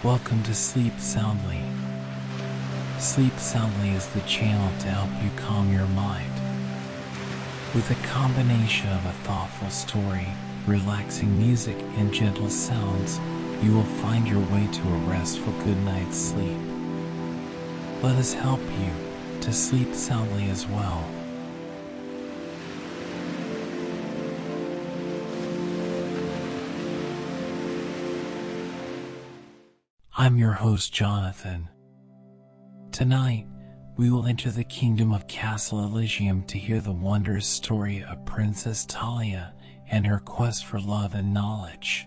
Welcome to Sleep Soundly. Sleep Soundly is the channel to help you calm your mind. With a combination of a thoughtful story, relaxing music, and gentle sounds, you will find your way to a restful good night's sleep. Let us help you to sleep soundly as well. I'm your host, Jonathan. Tonight, we will enter the kingdom of Castle Elysium to hear the wondrous story of Princess Talia and her quest for love and knowledge.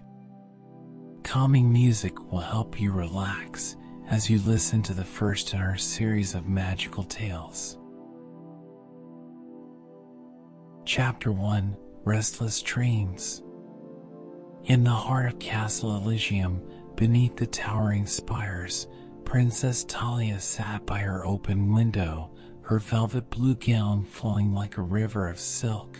Calming music will help you relax as you listen to the first in our series of magical tales. Chapter 1: Restless Dreams. In the heart of Castle Elysium, beneath the towering spires, Princess Talia sat by her open window, her velvet blue gown flowing like a river of silk.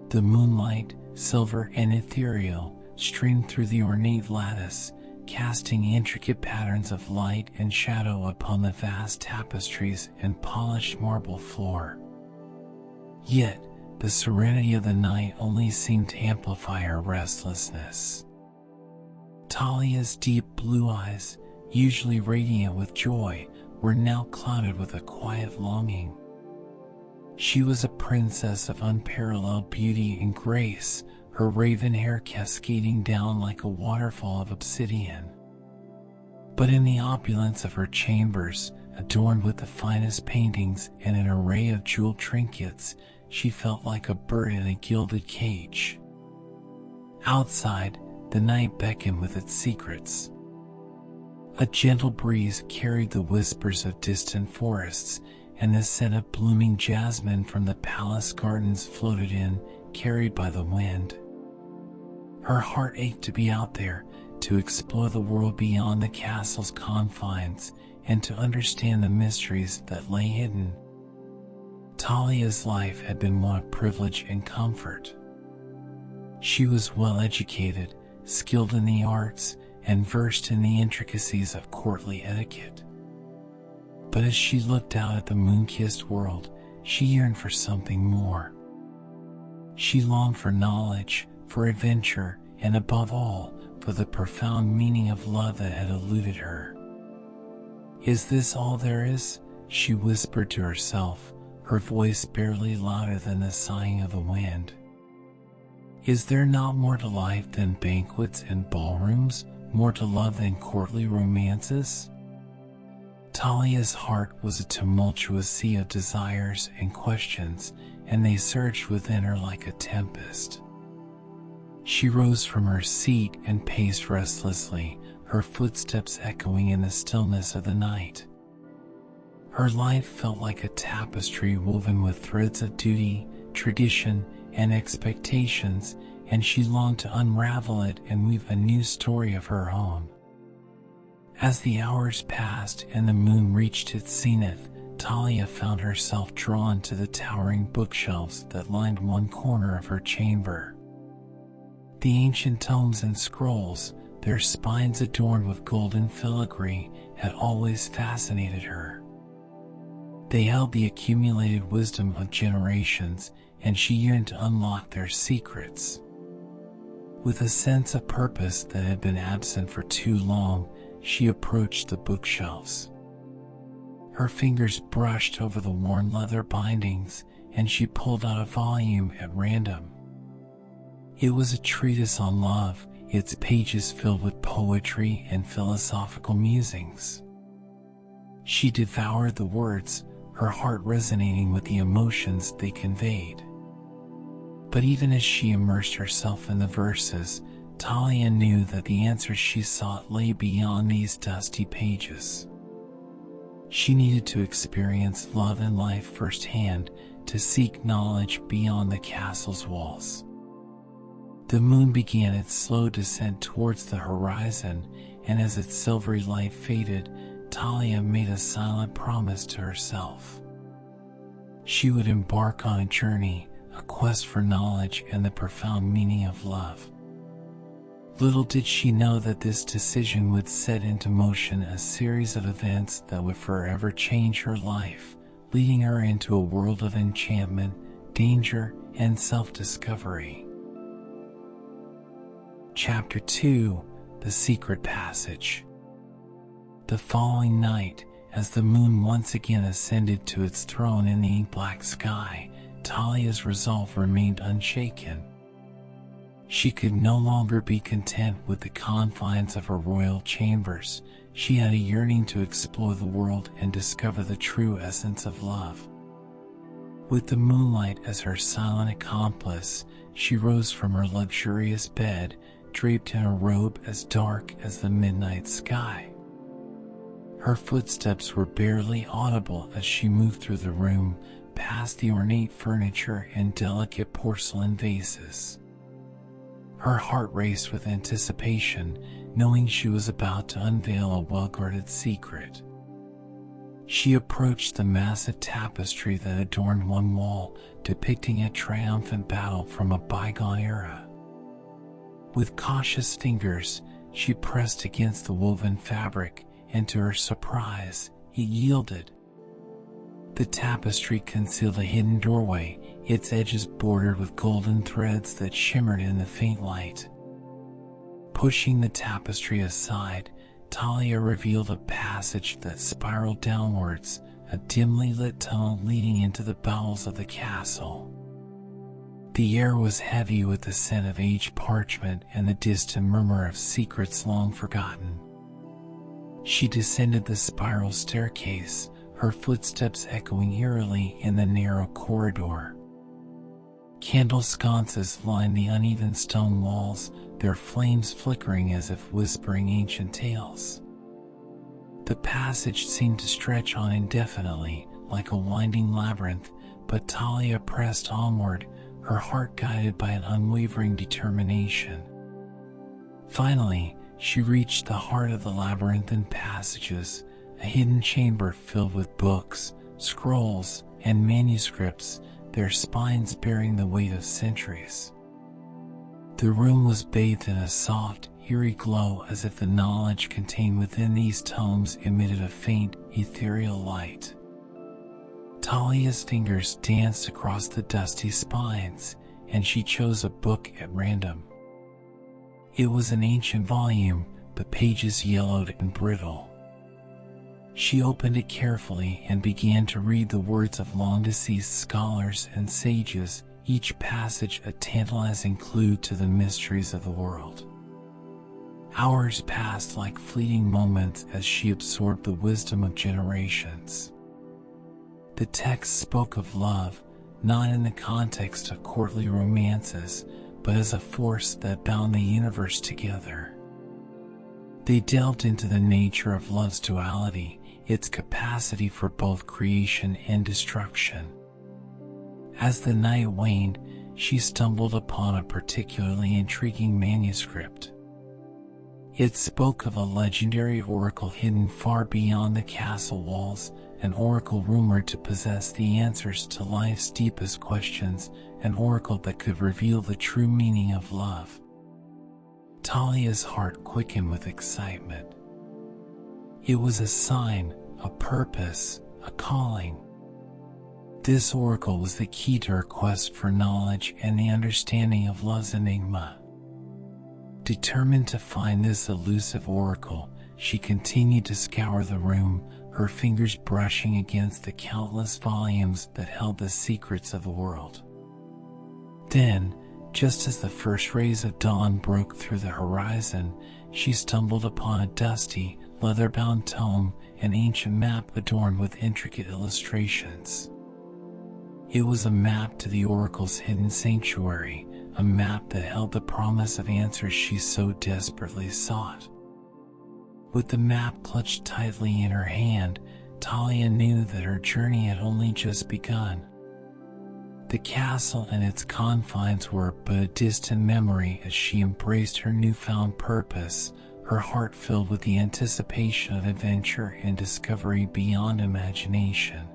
The moonlight, silver and ethereal, streamed through the ornate lattice, casting intricate patterns of light and shadow upon the vast tapestries and polished marble floor. Yet, the serenity of the night only seemed to amplify her restlessness. Talia's deep blue eyes, usually radiant with joy, were now clouded with a quiet longing. She was a princess of unparalleled beauty and grace, her raven hair cascading down like a waterfall of obsidian. But in the opulence of her chambers, adorned with the finest paintings and an array of jeweled trinkets, she felt like a bird in a gilded cage. Outside, the night beckoned with its secrets. A gentle breeze carried the whispers of distant forests, and the scent of blooming jasmine from the palace gardens floated in, carried by the wind. Her heart ached to be out there, to explore the world beyond the castle's confines, and to understand the mysteries that lay hidden. Talia's life had been one of privilege and comfort. She was well educated, skilled in the arts, and versed in the intricacies of courtly etiquette. But as she looked out at the moon-kissed world, she yearned for something more. She longed for knowledge, for adventure, and above all, for the profound meaning of love that had eluded her. "Is this all there is?" she whispered to herself, her voice barely louder than the sighing of the wind. "Is there not more to life than banquets and ballrooms, more to love than courtly romances?" Talia's heart was a tumultuous sea of desires and questions, and they surged within her like a tempest. She rose from her seat and paced restlessly, her footsteps echoing in the stillness of the night. Her life felt like a tapestry woven with threads of duty, tradition, and expectations, and she longed to unravel it and weave a new story of her own. As the hours passed and the moon reached its zenith, Talia found herself drawn to the towering bookshelves that lined one corner of her chamber. The ancient tomes and scrolls, their spines adorned with golden filigree, had always fascinated her. They held the accumulated wisdom of generations, and she yearned to unlock their secrets. With a sense of purpose that had been absent for too long, she approached the bookshelves. Her fingers brushed over the worn leather bindings, and she pulled out a volume at random. It was a treatise on love, its pages filled with poetry and philosophical musings. She devoured the words, her heart resonating with the emotions they conveyed. But even as she immersed herself in the verses, Talia knew that the answers she sought lay beyond these dusty pages. She needed to experience love and life firsthand, to seek knowledge beyond the castle's walls. The moon began its slow descent towards the horizon, and as its silvery light faded, Talia made a silent promise to herself. She would embark on a journey, a quest for knowledge and the profound meaning of love. Little did she know that this decision would set into motion a series of events that would forever change her life, leading her into a world of enchantment, danger, and self-discovery. Chapter 2: The Secret Passage. The following night, as the moon once again ascended to its throne in the ink-black sky, Talia's resolve remained unshaken. She could no longer be content with the confines of her royal chambers. She had a yearning to explore the world and discover the true essence of love. With the moonlight as her silent accomplice, she rose from her luxurious bed, draped in a robe as dark as the midnight sky. Her footsteps were barely audible as she moved through the room, past the ornate furniture and delicate porcelain vases. Her heart raced with anticipation, knowing she was about to unveil a well-guarded secret. She approached the massive tapestry that adorned one wall, depicting a triumphant battle from a bygone era. With cautious fingers, she pressed against the woven fabric, and to her surprise, it yielded. The tapestry concealed a hidden doorway, its edges bordered with golden threads that shimmered in the faint light. Pushing the tapestry aside, Talia revealed a passage that spiraled downwards, a dimly lit tunnel leading into the bowels of the castle. The air was heavy with the scent of aged parchment and the distant murmur of secrets long forgotten. She descended the spiral staircase, her footsteps echoing eerily in the narrow corridor. Candle sconces lined the uneven stone walls, their flames flickering as if whispering ancient tales. The passage seemed to stretch on indefinitely, like a winding labyrinth, but Talia pressed onward, her heart guided by an unwavering determination. Finally, she reached the heart of the labyrinthine passages, a hidden chamber filled with books, scrolls, and manuscripts, their spines bearing the weight of centuries. The room was bathed in a soft, eerie glow as if the knowledge contained within these tomes emitted a faint, ethereal light. Talia's fingers danced across the dusty spines, and she chose a book at random. It was an ancient volume, the pages yellowed and brittle. She opened it carefully and began to read the words of long-deceased scholars and sages, each passage a tantalizing clue to the mysteries of the world. Hours passed like fleeting moments as she absorbed the wisdom of generations. The text spoke of love, not in the context of courtly romances, but as a force that bound the universe together. They delved into the nature of love's duality, its capacity for both creation and destruction. As the night waned, she stumbled upon a particularly intriguing manuscript. It spoke of a legendary oracle hidden far beyond the castle walls, an oracle rumored to possess the answers to life's deepest questions, an oracle that could reveal the true meaning of love. Talia's heart quickened with excitement. It was a sign, a purpose, a calling. This oracle was the key to her quest for knowledge and the understanding of love's enigma. Determined to find this elusive oracle, she continued to scour the room, her fingers brushing against the countless volumes that held the secrets of the world. Then, just as the first rays of dawn broke through the horizon, she stumbled upon a dusty, leather-bound tome, an ancient map adorned with intricate illustrations. It was a map to the oracle's hidden sanctuary, a map that held the promise of answers she so desperately sought. With the map clutched tightly in her hand, Talia knew that her journey had only just begun. The castle and its confines were but a distant memory as she embraced her newfound purpose, her heart filled with the anticipation of adventure and discovery beyond imagination.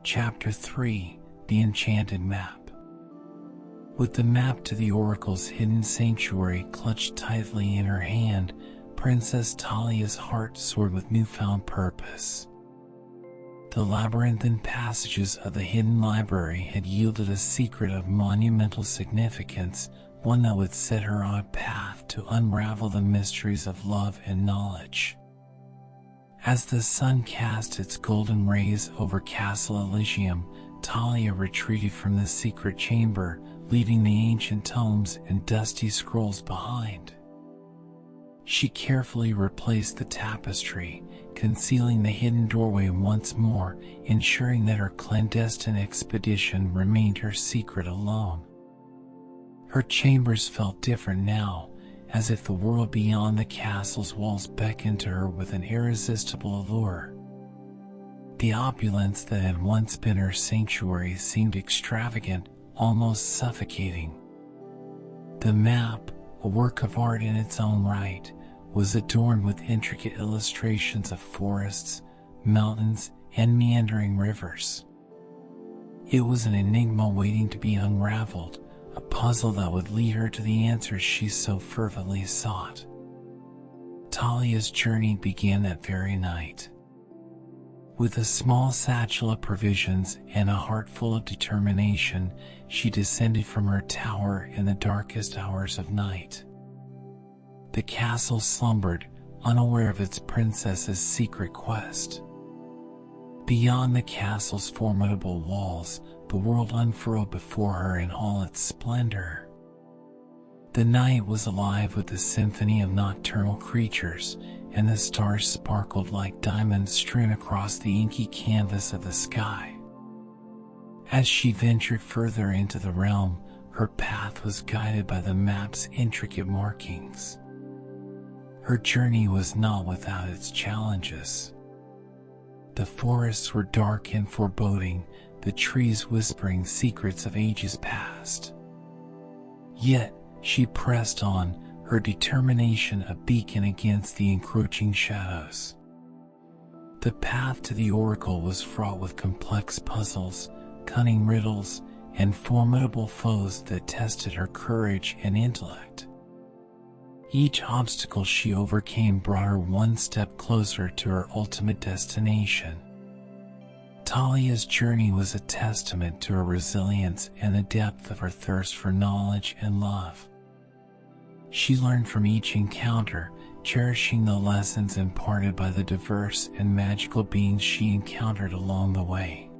Chapter 3: The Enchanted Map. With the map to the oracle's hidden sanctuary clutched tightly in her hand, Princess Talia's heart soared with newfound purpose. The labyrinthine passages of the hidden library had yielded a secret of monumental significance, one that would set her on a path to unravel the mysteries of love and knowledge. As the sun cast its golden rays over Castle Elysium, Talia retreated from the secret chamber, leaving the ancient tomes and dusty scrolls behind. She carefully replaced the tapestry, concealing the hidden doorway once more, ensuring that her clandestine expedition remained her secret alone. Her chambers felt different now, as if the world beyond the castle's walls beckoned to her with an irresistible allure. The opulence that had once been her sanctuary seemed extravagant, almost suffocating. The map, a work of art in its own right, was adorned with intricate illustrations of forests, mountains, and meandering rivers. It was an enigma waiting to be unraveled, a puzzle that would lead her to the answers she so fervently sought. Talia's journey began that very night. With a small satchel of provisions and a heart full of determination, she descended from her tower in the darkest hours of night. The castle slumbered, unaware of its princess's secret quest. Beyond the castle's formidable walls, the world unfurled before her in all its splendor. The night was alive with the symphony of nocturnal creatures, and the stars sparkled like diamonds strewn across the inky canvas of the sky. As she ventured further into the realm, her path was guided by the map's intricate markings. Her journey was not without its challenges. The forests were dark and foreboding, the trees whispering secrets of ages past. Yet, she pressed on, her determination a beacon against the encroaching shadows. The path to the oracle was fraught with complex puzzles, cunning riddles, and formidable foes that tested her courage and intellect. Each obstacle she overcame brought her one step closer to her ultimate destination. Talia's journey was a testament to her resilience and the depth of her thirst for knowledge and love. She learned from each encounter, cherishing the lessons imparted by the diverse and magical beings she encountered along the way.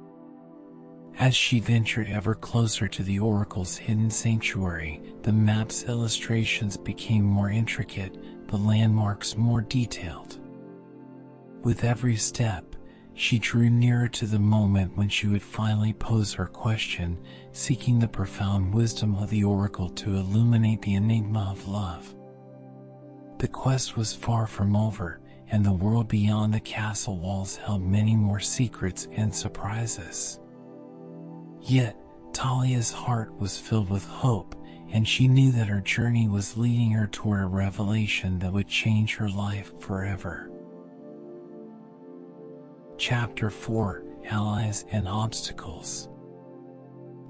As she ventured ever closer to the oracle's hidden sanctuary, the map's illustrations became more intricate, the landmarks more detailed. With every step, she drew nearer to the moment when she would finally pose her question, seeking the profound wisdom of the oracle to illuminate the enigma of love. The quest was far from over, and the world beyond the castle walls held many more secrets and surprises. Yet, Talia's heart was filled with hope, and she knew that her journey was leading her toward a revelation that would change her life forever. Chapter 4: Allies and Obstacles.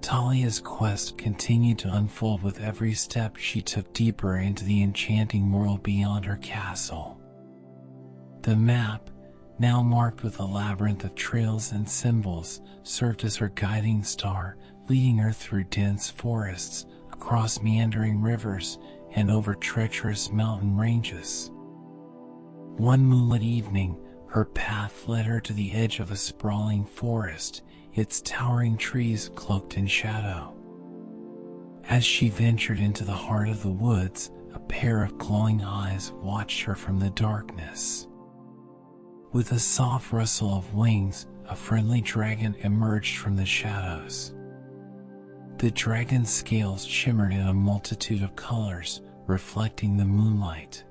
Talia's quest continued to unfold with every step she took deeper into the enchanting world beyond her castle. The map, now marked with a labyrinth of trails and symbols, served as her guiding star, leading her through dense forests, across meandering rivers, and over treacherous mountain ranges. One moonlit evening, her path led her to the edge of a sprawling forest, its towering trees cloaked in shadow. As she ventured into the heart of the woods, a pair of glowing eyes watched her from the darkness. With a soft rustle of wings, a friendly dragon emerged from the shadows. The dragon's scales shimmered in a multitude of colors, reflecting the moonlight.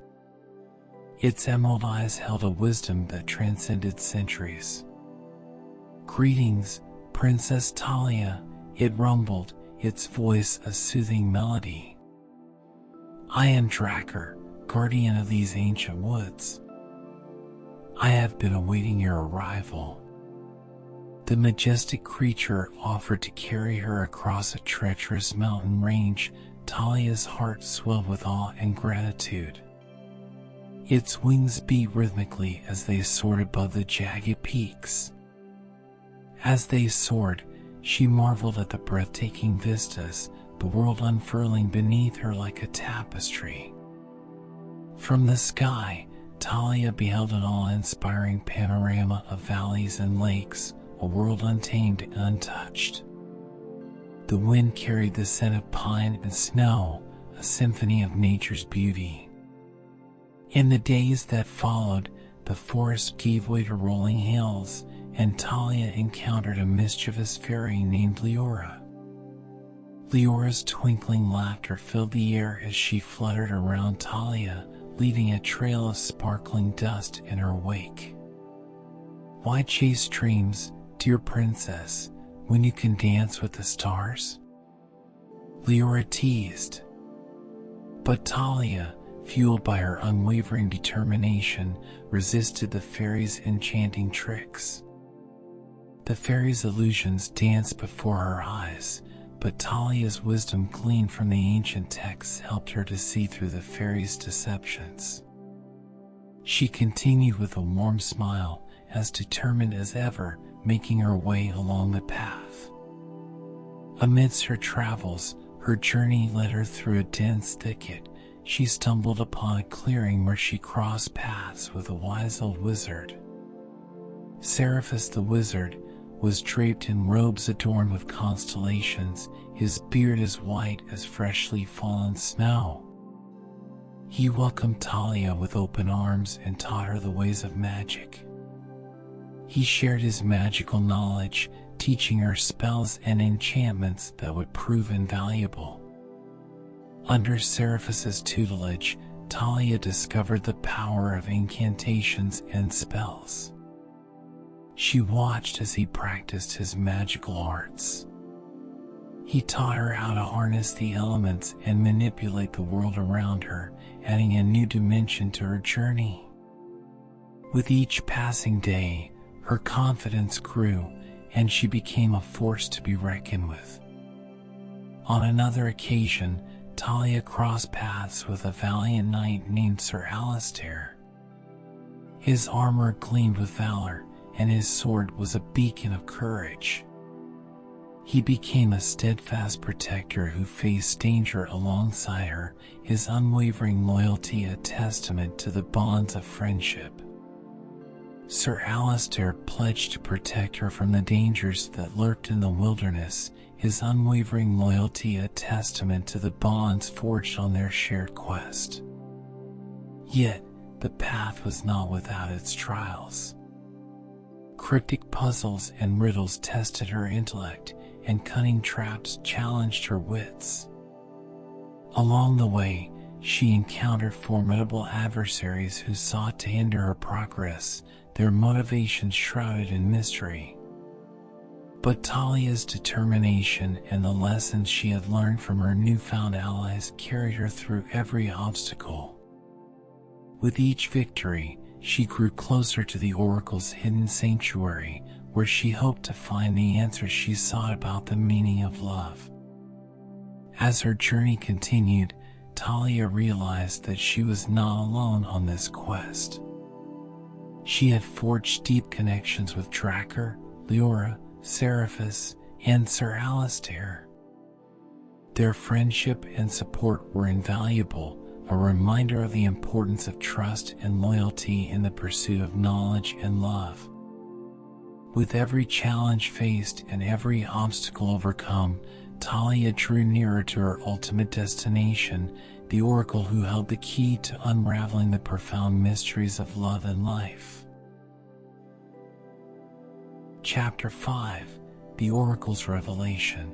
Its emerald eyes held a wisdom that transcended centuries. "Greetings, Princess Talia," it rumbled, its voice a soothing melody. "I am Drakkar, guardian of these ancient woods. I have been awaiting your arrival." The majestic creature offered to carry her across a treacherous mountain range. Talia's heart swelled with awe and gratitude. Its wings beat rhythmically as they soared above the jagged peaks. As they soared, she marveled at the breathtaking vistas, the world unfurling beneath her like a tapestry. From the sky, Talia beheld an awe-inspiring panorama of valleys and lakes, a world untamed and untouched. The wind carried the scent of pine and snow, a symphony of nature's beauty. In the days that followed, the forest gave way to rolling hills, and Talia encountered a mischievous fairy named Leora. Leora's twinkling laughter filled the air as she fluttered around Talia, leaving a trail of sparkling dust in her wake. Why chase dreams, dear princess, when you can dance with the stars? Leora teased. But Talia, fueled by her unwavering determination, resisted the fairy's enchanting tricks. The fairy's illusions danced before her eyes, but Talia's wisdom gleaned from the ancient texts helped her to see through the fairy's deceptions. She continued with a warm smile, as determined as ever, making her way along the path. Amidst her travels, her journey led her through a dense thicket. She stumbled upon a clearing where she crossed paths with a wise old wizard. Seraphis the wizard was draped in robes adorned with constellations, his beard as white as freshly fallen snow. He welcomed Talia with open arms and taught her the ways of magic. He shared his magical knowledge, teaching her spells and enchantments that would prove invaluable. Under Seraphis's tutelage, Talia discovered the power of incantations and spells. She watched as he practiced his magical arts. He taught her how to harness the elements and manipulate the world around her, adding a new dimension to her journey. With each passing day, her confidence grew, and she became a force to be reckoned with. On another occasion, Talia crossed paths with a valiant knight named Sir Alistair. His armor gleamed with valor, and his sword was a beacon of courage. He became a steadfast protector who faced danger alongside her, his unwavering loyalty a testament to the bonds of friendship. Sir Alistair pledged to protect her from the dangers that lurked in the wilderness, his unwavering loyalty a testament to the bonds forged on their shared quest. Yet, the path was not without its trials. Cryptic puzzles and riddles tested her intellect, and cunning traps challenged her wits. Along the way, she encountered formidable adversaries who sought to hinder her progress, their motivations shrouded in mystery. But Talia's determination and the lessons she had learned from her newfound allies carried her through every obstacle. With each victory, she grew closer to the Oracle's hidden sanctuary, where she hoped to find the answers she sought about the meaning of love. As her journey continued, Talia realized that she was not alone on this quest. She had forged deep connections with Drakkar, Leora, Seraphis, and Sir Alistair. Their friendship and support were invaluable, a reminder of the importance of trust and loyalty in the pursuit of knowledge and love. With every challenge faced and every obstacle overcome, Talia drew nearer to her ultimate destination, the Oracle who held the key to unraveling the profound mysteries of love and life. Chapter 5: The Oracle's Revelation.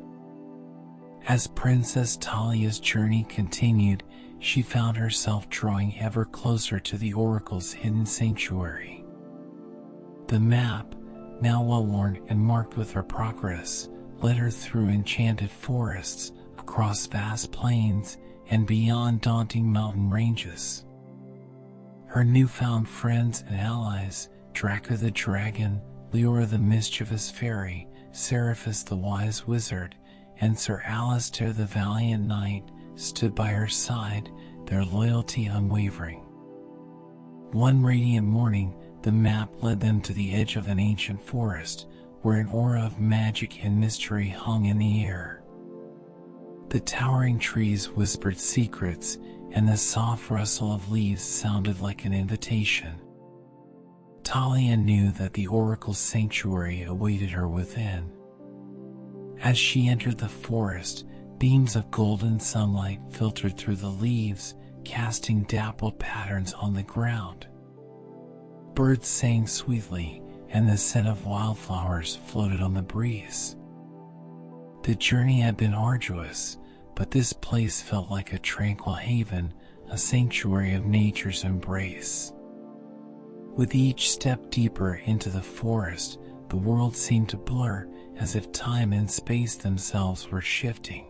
As Princess Talia's journey continued, she found herself drawing ever closer to the Oracle's hidden sanctuary. The map, now well-worn and marked with her progress, led her through enchanted forests, across vast plains, and beyond daunting mountain ranges. Her newfound friends and allies, Drakkar the dragon, Leora the mischievous fairy, Seraphis the wise wizard, and Sir Alistair the valiant knight stood by her side, their loyalty unwavering. One radiant morning, the map led them to the edge of an ancient forest, where an aura of magic and mystery hung in the air. The towering trees whispered secrets, and the soft rustle of leaves sounded like an invitation. Talia knew that the oracle's sanctuary awaited her within. As she entered the forest, beams of golden sunlight filtered through the leaves, casting dappled patterns on the ground. Birds sang sweetly, and the scent of wildflowers floated on the breeze. The journey had been arduous, but this place felt like a tranquil haven, a sanctuary of nature's embrace. With each step deeper into the forest, the world seemed to blur, as if time and space themselves were shifting.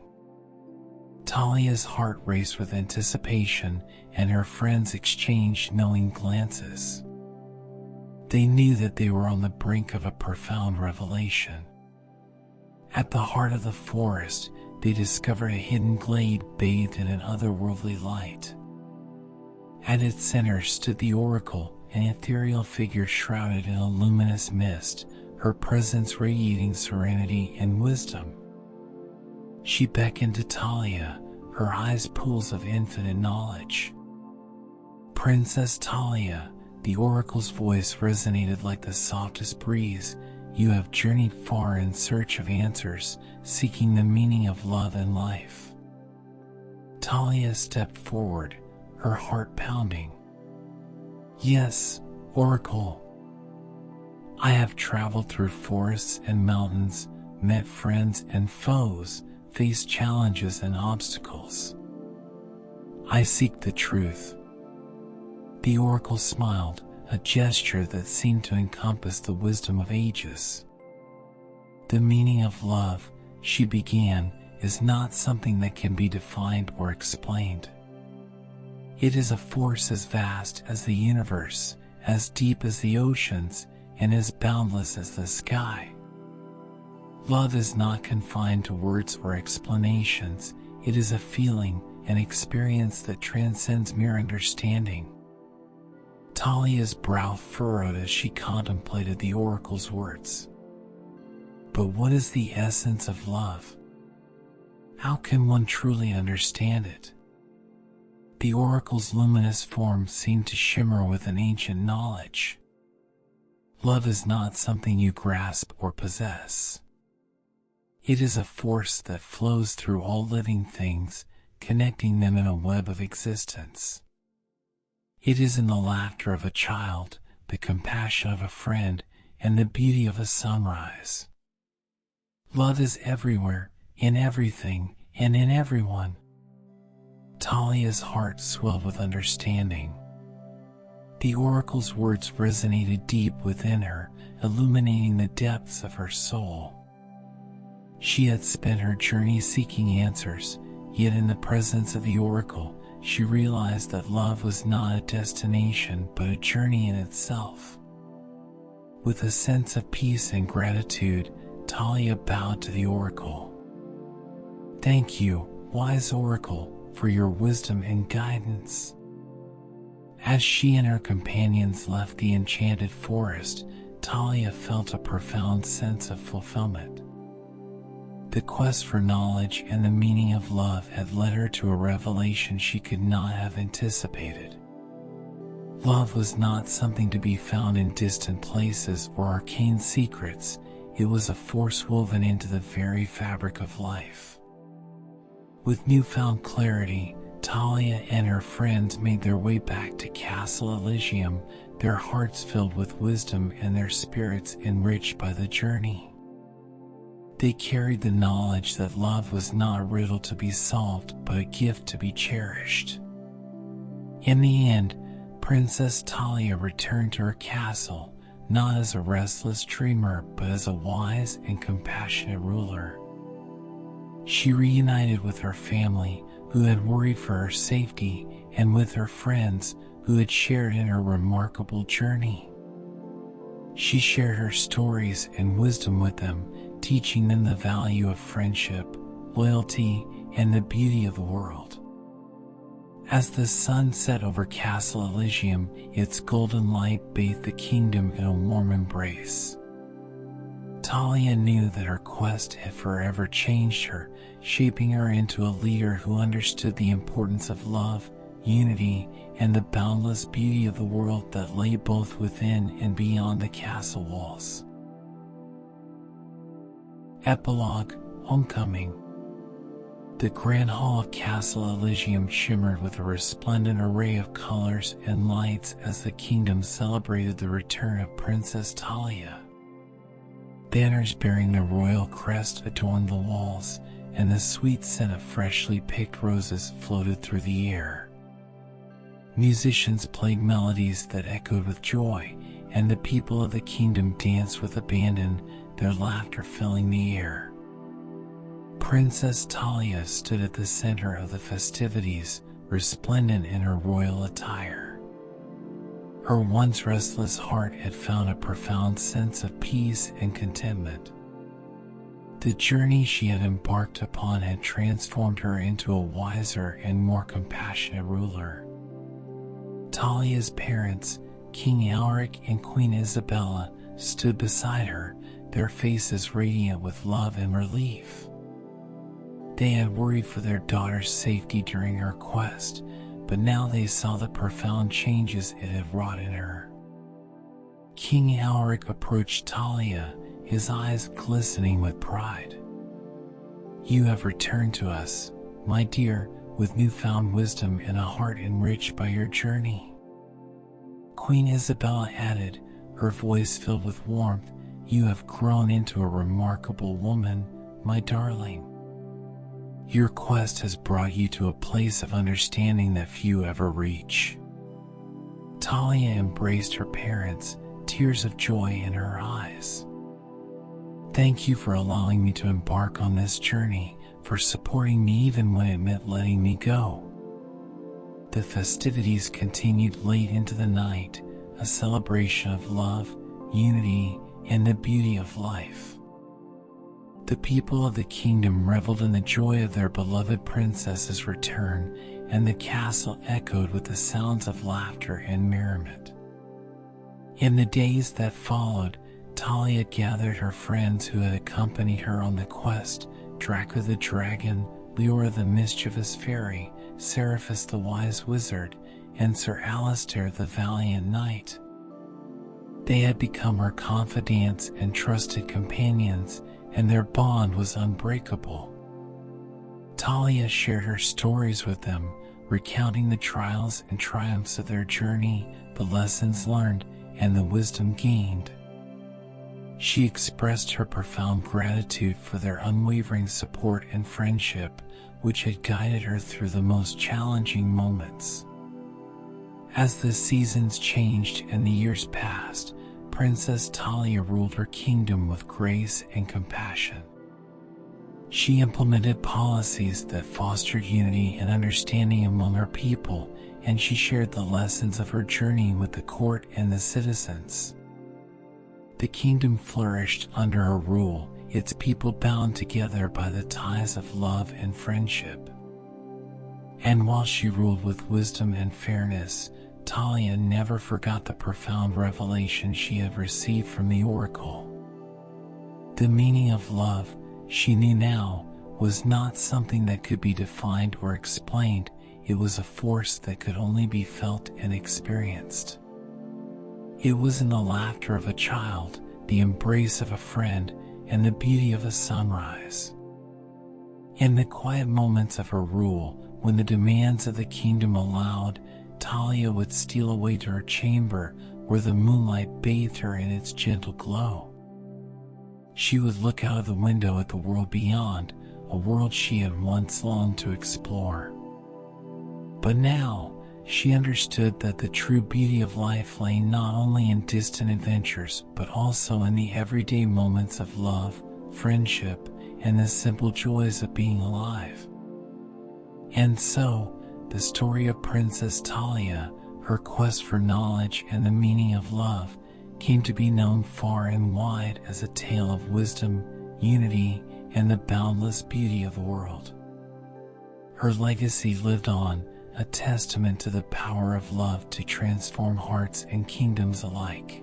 Talia's heart raced with anticipation, and her friends exchanged knowing glances. They knew that they were on the brink of a profound revelation. At the heart of the forest, they discovered a hidden glade bathed in an otherworldly light. At its center stood the oracle, an ethereal figure shrouded in a luminous mist, her presence radiating serenity and wisdom. She beckoned to Talia, her eyes pools of infinite knowledge. "Princess Talia," the oracle's voice resonated like the softest breeze, "you have journeyed far in search of answers, seeking the meaning of love and life." Talia stepped forward, her heart pounding. "Yes, Oracle. I have traveled through forests and mountains, met friends and foes, faced challenges and obstacles. I seek the truth." The oracle smiled, a gesture that seemed to encompass the wisdom of ages. "The meaning of love," she began, "is not something that can be defined or explained. It is a force as vast as the universe, as deep as the oceans, and as boundless as the sky. Love is not confined to words or explanations. It is a feeling, an experience that transcends mere understanding." Talia's brow furrowed as she contemplated the oracle's words. But what is the essence of love? How can one truly understand it? The oracle's luminous form seemed to shimmer with an ancient knowledge. Love is not something you grasp or possess. It is a force that flows through all living things, connecting them in a web of existence. It is in the laughter of a child, the compassion of a friend, and the beauty of a sunrise. Love is everywhere, in everything, and in everyone. Talia's heart swelled with understanding. The oracle's words resonated deep within her, illuminating the depths of her soul. She had spent her journey seeking answers, yet in the presence of the oracle, she realized that love was not a destination but a journey in itself. With a sense of peace and gratitude, Talia bowed to the oracle. "Thank you, wise oracle, for your wisdom and guidance." As she and her companions left the enchanted forest, Talia felt a profound sense of fulfillment. The quest for knowledge and the meaning of love had led her to a revelation she could not have anticipated. Love was not something to be found in distant places or arcane secrets. It was a force woven into the very fabric of life. With newfound clarity, Talia and her friends made their way back to Castle Elysium, their hearts filled with wisdom and their spirits enriched by the journey. They carried the knowledge that love was not a riddle to be solved, but a gift to be cherished. In the end, Princess Talia returned to her castle, not as a restless dreamer, but as a wise and compassionate ruler. She reunited with her family, who had worried for her safety, and with her friends, who had shared in her remarkable journey. She shared her stories and wisdom with them, teaching them the value of friendship, loyalty, and the beauty of the world. As the sun set over Castle Elysium, its golden light bathed the kingdom in a warm embrace. Talia knew that her quest had forever changed her, shaping her into a leader who understood the importance of love, unity, and the boundless beauty of the world that lay both within and beyond the castle walls. Epilogue: Homecoming. The grand hall of Castle Elysium shimmered with a resplendent array of colors and lights as the kingdom celebrated the return of Princess Talia. Banners bearing the royal crest adorned the walls, and the sweet scent of freshly picked roses floated through the air. Musicians played melodies that echoed with joy, and the people of the kingdom danced with abandon, their laughter filling the air. Princess Talia stood at the center of the festivities, resplendent in her royal attire. Her once restless heart had found a profound sense of peace and contentment. The journey she had embarked upon had transformed her into a wiser and more compassionate ruler. Talia's parents, King Alaric and Queen Isabella, stood beside her, their faces radiant with love and relief. They had worried for their daughter's safety during her quest, but now they saw the profound changes it had wrought in her. King Alaric approached Talia, his eyes glistening with pride. "You have returned to us, my dear, with newfound wisdom and a heart enriched by your journey." Queen Isabella added, her voice filled with warmth, "You have grown into a remarkable woman, my darling. Your quest has brought you to a place of understanding that few ever reach." Talia embraced her parents, tears of joy in her eyes. "Thank you for allowing me to embark on this journey, for supporting me even when it meant letting me go." The festivities continued late into the night, a celebration of love, unity, and the beauty of life. The people of the kingdom reveled in the joy of their beloved princess's return, and the castle echoed with the sounds of laughter and merriment. In the days that followed, Talia gathered her friends who had accompanied her on the quest: Draco the dragon, Leora the mischievous fairy, Seraphis the wise wizard, and Sir Alistair the valiant knight. They had become her confidants and trusted companions, and their bond was unbreakable. Talia shared her stories with them, recounting the trials and triumphs of their journey, the lessons learned, and the wisdom gained. She expressed her profound gratitude for their unwavering support and friendship, which had guided her through the most challenging moments. As the seasons changed and the years passed, Princess Talia ruled her kingdom with grace and compassion. She implemented policies that fostered unity and understanding among her people, and she shared the lessons of her journey with the court and the citizens. The kingdom flourished under her rule, its people bound together by the ties of love and friendship. And while she ruled with wisdom and fairness, Talia never forgot the profound revelation she had received from the oracle. The meaning of love, she knew now, was not something that could be defined or explained. It was a force that could only be felt and experienced. It was in the laughter of a child, the embrace of a friend, and the beauty of a sunrise. In the quiet moments of her rule, when the demands of the kingdom allowed, Talia would steal away to her chamber, where the moonlight bathed her in its gentle glow. She would look out of the window at the world beyond, a world she had once longed to explore. But now, she understood that the true beauty of life lay not only in distant adventures, but also in the everyday moments of love, friendship, and the simple joys of being alive. And so, the story of Princess Talia, her quest for knowledge and the meaning of love, came to be known far and wide as a tale of wisdom, unity, and the boundless beauty of the world. Her legacy lived on, a testament to the power of love to transform hearts and kingdoms alike.